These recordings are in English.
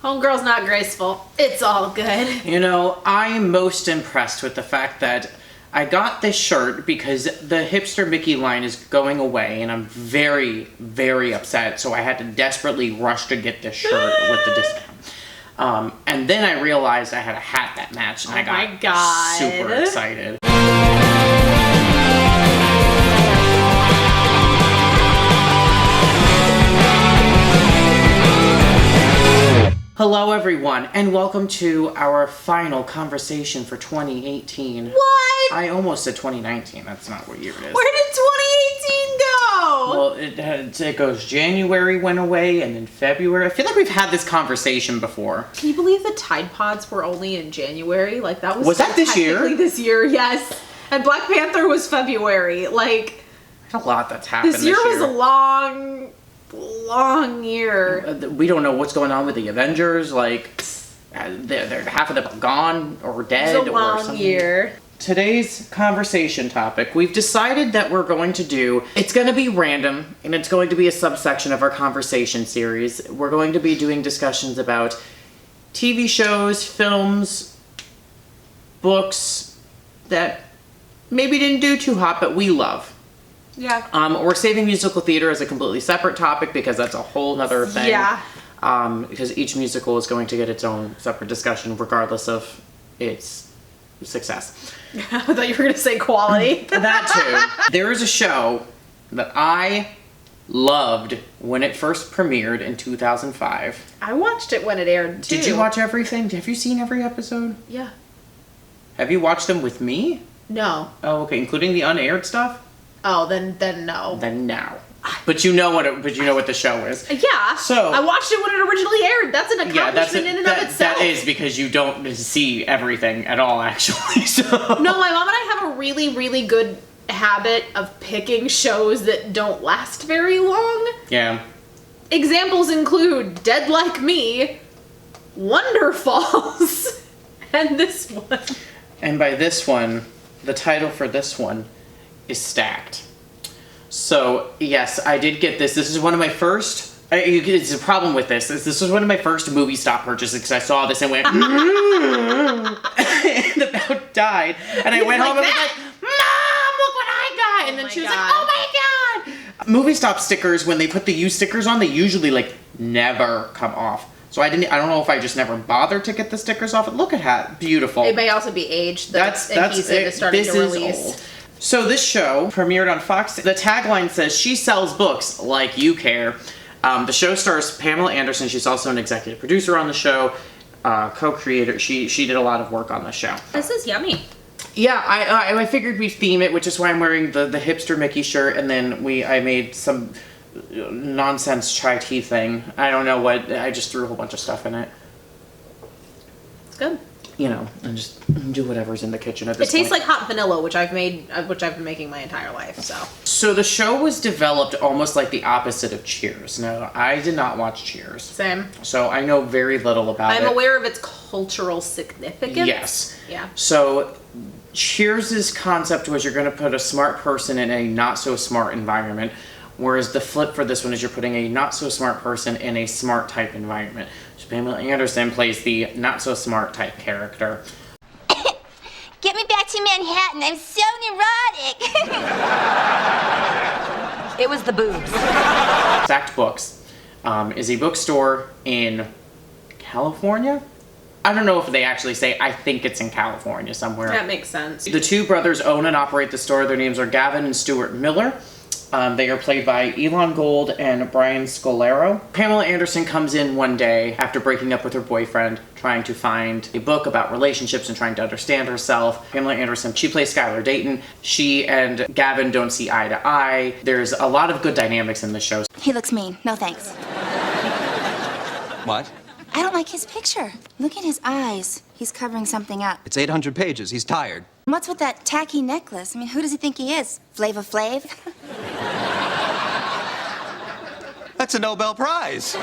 Homegirl's not graceful. It's all good. You know, I'm most impressed with the fact that I got this shirt because the hipster Mickey line is going away, and I'm very, very upset, so I had to desperately rush to get this shirt with the discount. And then I realized I had a hat that matched, and I got super excited. Hello everyone, and welcome to our final conversation for 2018. What? I almost said 2019, that's not what year it is. Where did 2018 go? Well, it goes January went away, and then February. I feel like we've had this conversation before. Can you believe the Tide Pods were only in January? Like, that was that this year? This year, yes. And Black Panther was February. Like, There's a lot that's happened this year was a long year. We don't know what's going on with the Avengers. Like, they're half of them are gone or dead. It was a long or something. year. Today's conversation topic, we've decided that we're going to do, it's going to be random, and it's going to be a subsection of our conversation series. We're going to be doing discussions about TV shows, films, books that maybe didn't do too hot, but we love. Yeah. We're saving musical theater as a completely separate topic because that's a whole nother thing. Yeah. Because each musical is going to get its own separate discussion regardless of its success. I thought you were going to say quality. That too. There is a show that I loved when it first premiered in 2005. I watched it when it aired too. Did you watch everything? Have you seen every episode? Yeah. Have you watched them with me? No. Oh, okay. Including the unaired stuff? Oh, then no. Then now. But you know what the show is. Yeah. So I watched it when it originally aired. That's an accomplishment in and of itself. That is because you don't see everything at all, actually. So. No, my mom and I have a really, really good habit of picking shows that don't last very long. Yeah. Examples include Dead Like Me, Wonder Falls, and this one. And by this one, the title for this one is Stacked. So, yes, I did get this. This is one of my first... It's a problem with this. This was one of my first movie stop purchases because I saw this and went... and about died. And I went home and was like, Mom, look what I got! And then she was like, oh my god! Movie stop stickers, when they put the used stickers on, they usually, never come off. So I don't know if I just never bothered to get the stickers off. Look at that. Beautiful. It may also be aged. That's adhesive is starting to release. Old. So this show premiered on Fox. The tagline says, she sells books like you care. The show stars Pamela Anderson. She's also an executive producer on the show, co-creator. She did a lot of work on the show. This is yummy. Yeah, I figured we'd theme it, which is why I'm wearing the hipster Mickey shirt, and then I made some nonsense chai tea thing. I don't know what, I just threw a whole bunch of stuff in it. It's good. You know, and just do whatever's in the kitchen at this point. It tastes like hot vanilla, which I've been making my entire life, so. So the show was developed almost like the opposite of Cheers. Now, I did not watch Cheers. Same. So I know very little about it. I'm aware of its cultural significance. Yes. Yeah. So Cheers' concept was you're going to put a smart person in a not-so-smart environment, whereas the flip for this one is you're putting a not-so-smart person in a smart-type environment. So Pamela Anderson plays the not-so-smart type character. Get me back to Manhattan. I'm so neurotic. It was the boobs. Stacked Books is a bookstore in California. I don't know if they actually say, I think it's in California somewhere. That makes sense. The two brothers own and operate the store. Their names are Gavin and Stuart Miller. They are played by Elon Gold and Brian Scolaro. Pamela Anderson comes in one day after breaking up with her boyfriend, trying to find a book about relationships and trying to understand herself. Pamela Anderson, she plays Skylar Dayton. She and Gavin don't see eye to eye. There's a lot of good dynamics in the show. He looks mean. No thanks. What? I don't like his picture. Look at his eyes. He's covering something up. It's 800 pages. He's tired. What's with that tacky necklace? I mean, who does he think he is? Flava Flav? That's a Nobel Prize.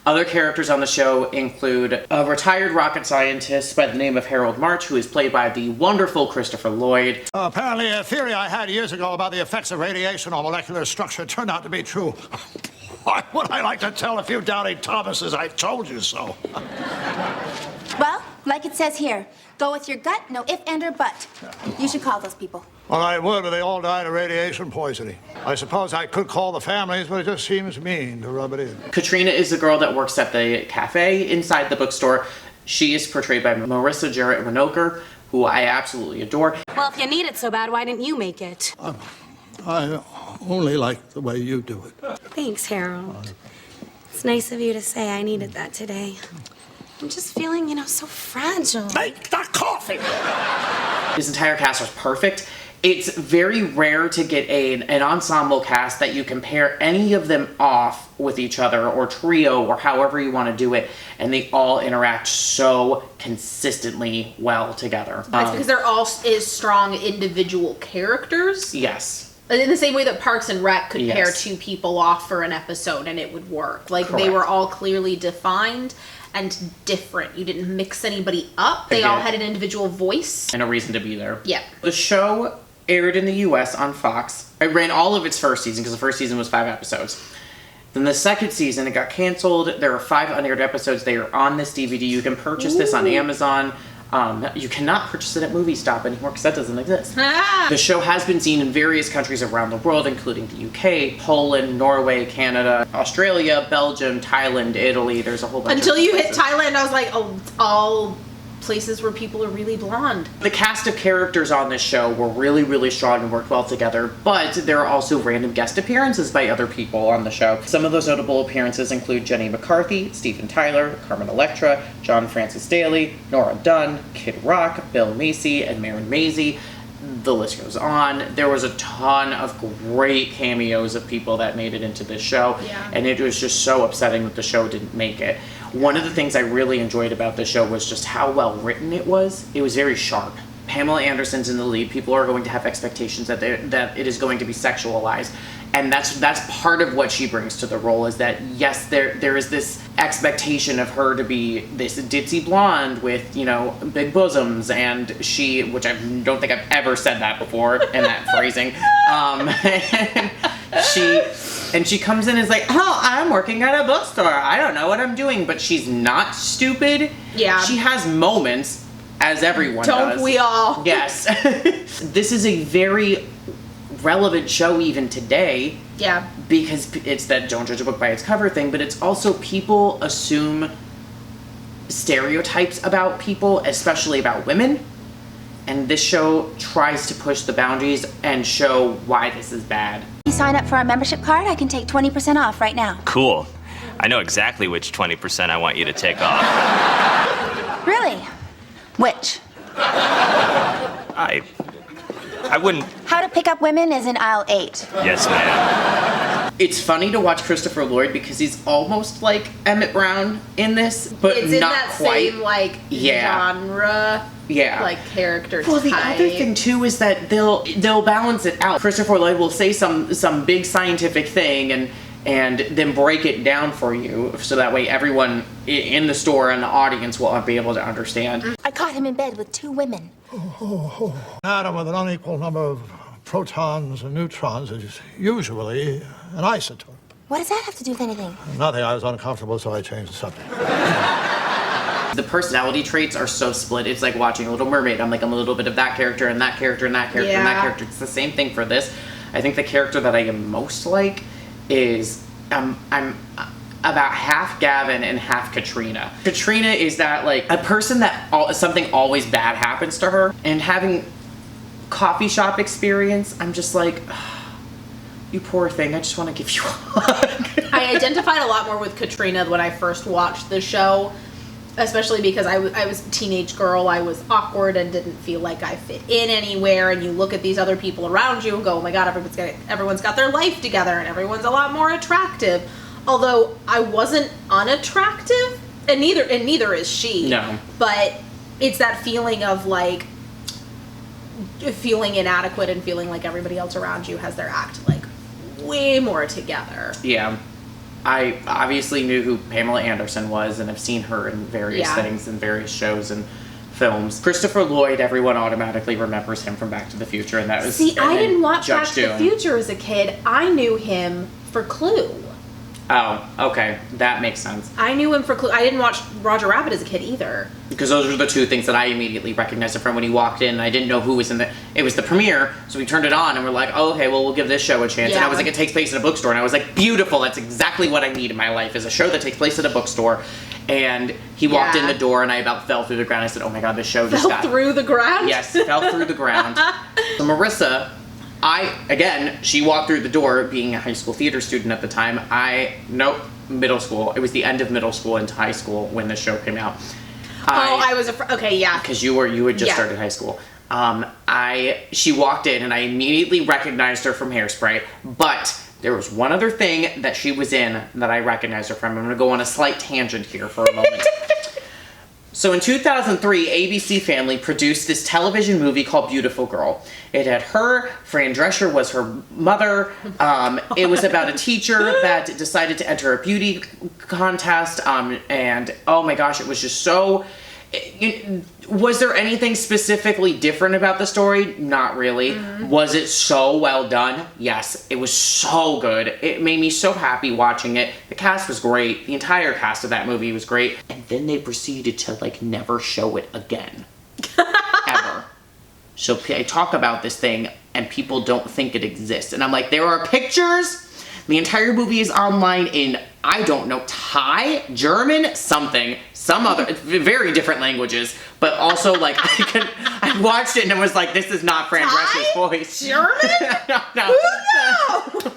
Other characters on the show include a retired rocket scientist by the name of Harold March, who is played by the wonderful Christopher Lloyd. Apparently a theory I had years ago about the effects of radiation on molecular structure turned out to be true. Why would I like to tell a few doubting Thomases I told you so? Well, like it says here, go with your gut, no if, and, or but. You should call those people. Well, I would, but they all died of radiation poisoning. I suppose I could call the families, but it just seems mean to rub it in. Katrina is the girl that works at the cafe inside the bookstore. She is portrayed by Marissa Jarrett Winokur, who I absolutely adore. Well, if you need it so bad, why didn't you make it? I only like the way you do it. Thanks, Harold. It's nice of you to say I needed that today. I'm just feeling, so fragile. Make the coffee! This entire cast was perfect. It's very rare to get an ensemble cast that you compare any of them off with each other, or trio, or however you want to do it, and they all interact so consistently well together. That's because they're all is strong individual characters. Yes. In the same way that Parks and Rec could pair Yes. two people off for an episode and it would work. Like, they Correct. were all clearly defined and different. You didn't mix anybody up. They Again. all had an individual voice. And a reason to be there. Yeah. The show aired in the US on Fox. It ran all of its first season, because the first season was 5 episodes. Then the second season, it got canceled. There are 5 unaired episodes. They are on this DVD. You can purchase this on Amazon. You cannot purchase it at Movie Stop anymore, because that doesn't exist. The show has been seen in various countries around the world, including the UK, Poland, Norway, Canada, Australia, Belgium, Thailand, Italy. There's a whole bunch Until of you hit places. Thailand, I was like, oh, all places where people are really blonde. The cast of characters on this show were really, really strong and worked well together, but there are also random guest appearances by other people on the show. Some of those notable appearances include Jenny McCarthy, Steven Tyler, Carmen Electra, John Francis Daly, Nora Dunn, Kid Rock, Bill Macy, and Marin Mazzie. The list goes on. There was a ton of great cameos of people that made it into this show, and it was just so upsetting that the show didn't make it. One of the things I really enjoyed about the show was just how well written it was. It was very sharp. Pamela Anderson's in the lead. People are going to have expectations that it is going to be sexualized, and that's part of what she brings to the role. Is that yes, there is this expectation of her to be this ditzy blonde with big bosoms, and which I don't think I've ever said that before in that phrasing. And she comes in and is like, oh, I'm working at a bookstore. I don't know what I'm doing. But she's not stupid. Yeah. She has moments, as everyone does. Don't we all? Yes. This is a very relevant show even today. Yeah. Because it's that don't judge a book by its cover thing, but it's also people assume stereotypes about people, especially about women. And this show tries to push the boundaries and show why this is bad. You sign up for our membership card, I can take 20% off right now. Cool. I know exactly which 20% I want you to take off. Really? Which? I wouldn't... How to pick up women is in aisle 8. Yes, ma'am. It's funny to watch Christopher Lloyd because he's almost like Emmett Brown in this, but It's in not that quite. same genre. Yeah. Like character Well, the type. other thing too is that they'll balance it out. Christopher Lloyd will say some big scientific thing and then break it down for you, so that way everyone in the store and the audience will be able to understand. I caught him in bed with 2 women. An atom with an unequal number of protons and neutrons is usually an isotope. What does that have to do with anything? Nothing. I was uncomfortable, so I changed the subject. The personality traits are so split. It's like watching Little Mermaid. I'm a little bit of that character and that character and that character and that character. It's the same thing for this. I think the character that I am most like is I'm about half Gavin and half Katrina. Katrina is that like a person that something always bad happens to her, and having coffee shop experience, I'm just like, oh, you poor thing. I just want to give you a hug. I identified a lot more with Katrina when I first watched the show, especially because I was a teenage girl. I was awkward and didn't feel like I fit in anywhere. And you look at these other people around you and go, oh my God, everyone's got their life together and everyone's a lot more attractive. Although I wasn't unattractive, and neither is she. No. But it's that feeling of like feeling inadequate and feeling like everybody else around you has their act like way more together. Yeah. I obviously knew who Pamela Anderson was, and I've seen her in various things and various shows and films. Christopher Lloyd, everyone automatically remembers him from Back to the Future, and that was... See, I didn't watch Judge Back to the Doom. Future as a kid. I knew him for Clue. Oh, okay. That makes sense. I knew him for I didn't watch Roger Rabbit as a kid either. Because those are the two things that I immediately recognized him from when he walked in. And I didn't know who was in the... It was the premiere, so we turned it on and we're like, oh, okay, well, we'll give this show a chance. And I was like, it takes place in a bookstore. And I was like, beautiful. That's exactly what I need in my life, is a show that takes place at a bookstore. And he walked in the door and I about fell through the ground. I said, oh my God, this show just got... Fell through the ground? Yes, fell through the ground. So Marissa... she walked through the door being a high school theater student at the time. Middle school. It was the end of middle school into high school when the show came out. I was okay, yeah. Because you had just started high school. She walked in and I immediately recognized her from Hairspray, but there was one other thing that she was in that I recognized her from. I'm going to go on a slight tangent here for a moment. So in 2003, ABC Family produced this television movie called Beautiful Girl. It had her, Fran Drescher was her mother. It was about a teacher that decided to enter a beauty contest. And oh my gosh, it was just so... Was there anything specifically different about the story? Not really. Mm-hmm. Was it so well done? Yes, it was so good. It made me so happy watching it. The cast was great. The entire cast of that movie was great. And then they proceeded to never show it again. Ever. So I talk about this thing and people don't think it exists. And I'm like, there are pictures. The entire movie is online in, I don't know, Thai, German, some other, very different languages, but also I watched it and it was like, this is not Fran Drescher's voice. German? No. Who knows?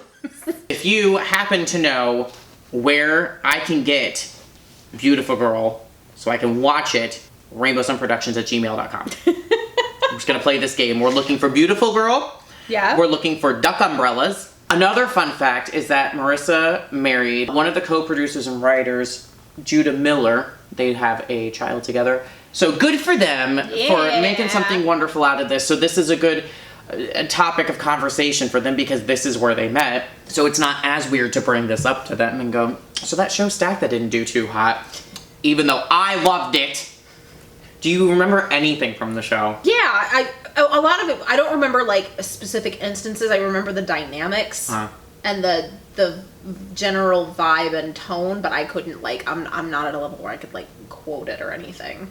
If you happen to know where I can get Beautiful Girl so I can watch it, rainbowsunproductions@gmail.com. I'm just gonna play this game. We're looking for Beautiful Girl. Yeah. We're looking for duck umbrellas. Another fun fact is that Marissa married one of the co-producers and writers, Judah Miller. They have a child together. So good for them for making something wonderful out of this. So this is a good topic of conversation for them because this is where they met. So it's not as weird to bring this up to them and go, so that show Stack that didn't do too hot, even though I loved it. Do you remember anything from the show? Yeah, a lot of it. I don't remember specific instances. I remember the dynamics and the general vibe and tone, but I couldn't I'm not at a level where I could quote it or anything.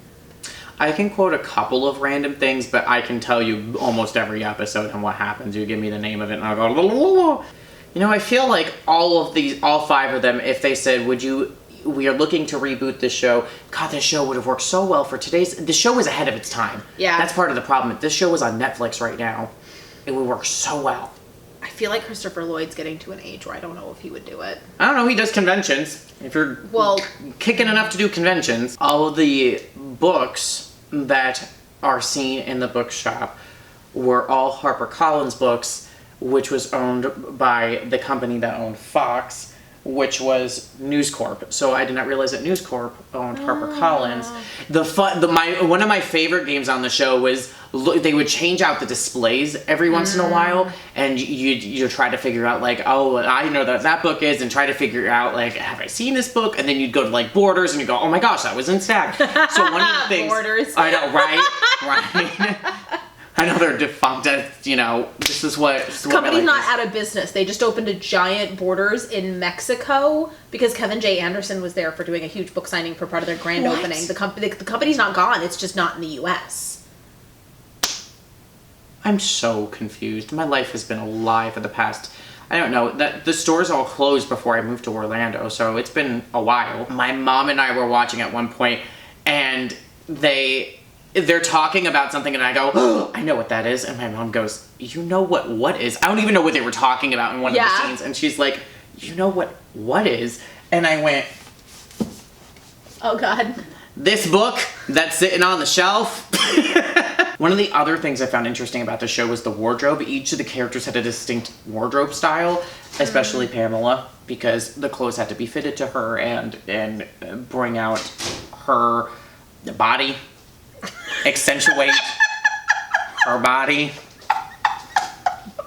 I can quote a couple of random things, but I can tell you almost every episode and what happens. You give me the name of it and I'll go, I feel like all five of them, if they said, we are looking to reboot this show. God, this show would have worked so well for the show was ahead of its time. Yeah. That's part of the problem. This show is on Netflix right now. It would work so well. I feel like Christopher Lloyd's getting to an age where I don't know if he would do it. I don't know, he does conventions. If you're kicking enough to do conventions. All of the books that are seen in the bookshop were all HarperCollins books, which was owned by the company that owned Fox, which was News Corp. So I did not realize that News Corp owned HarperCollins. One of my favorite games on the show was they would change out the displays every once in a while, and you try to figure out I know that book is, and try to figure out have I seen this book? And then you'd go to Borders and you go, oh my gosh, that was in Stack. So one of the things Borders. I know, right. I know they're defunct. This is what... The company's not out of business. They just opened a giant Borders in Mexico because Kevin J. Anderson was there for doing a huge book signing for part of their grand opening. The company's not gone. It's just not in the U.S. I'm so confused. My life has been a lie for the past... I don't know. The stores all closed before I moved to Orlando, so it's been a while. My mom and I were watching at one point, and they're talking about something and I go, oh, I know what that is. And my mom goes, you know what is? I don't even know what they were talking about in one of the scenes. And she's like, you know what is? And I went, oh God. This book that's sitting on the shelf. One of the other things I found interesting about the show was the wardrobe. Each of the characters had a distinct wardrobe style, especially Pamela, because the clothes had to be fitted to her and bring out her body. Accentuate her body.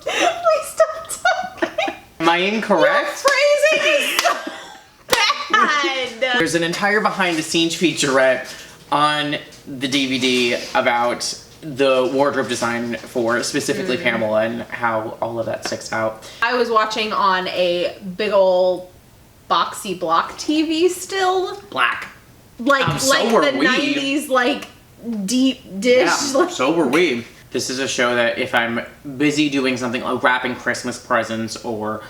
Please stop talking. Am I incorrect? Your phrasing is so bad. There's an entire behind-the-scenes featurette on the DVD about the wardrobe design for specifically Pamela and how all of that sticks out. I was watching on a big ol' boxy block TV still. Black. Like So were the we. 90s like deep dish. Yeah, Like, so were we. This is a show that if I'm busy doing something like wrapping Christmas presents or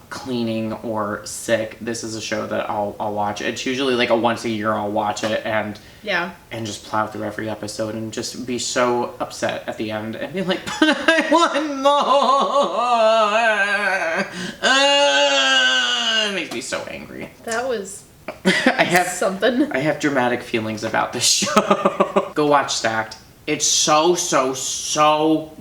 cleaning or sick, this is a show that I'll watch. It's usually like a once a year I'll watch it and just plow through every episode and just be so upset at the end and be like, but I want more. It makes me so angry. that was I have something. I have dramatic feelings about this show. Go watch Stacked. It's so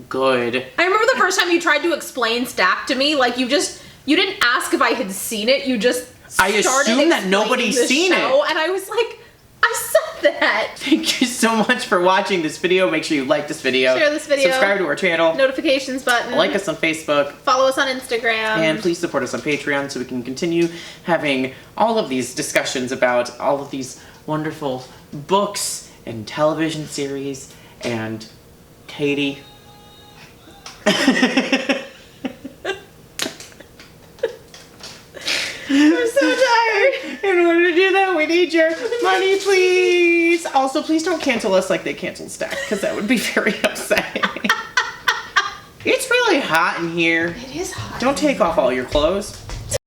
good. I remember the first time you tried to explain Stack to me, like you didn't ask if I had seen it, you just I started assume that explaining nobody's the seen show, it. and I was like, I said that. Thank you so much for watching this video. Make sure you like this video. Share this video. Subscribe to our channel. Notifications button. Like us on Facebook. Follow us on Instagram. And please support us on Patreon so we can continue having all of these discussions about all of these wonderful books and television series and Katie. I'm so tired. In order to do that, we need your money, please. Also, please don't cancel us like they canceled Stack, because that would be very upsetting. It's really hot in here. It is hot. Don't take off all your clothes.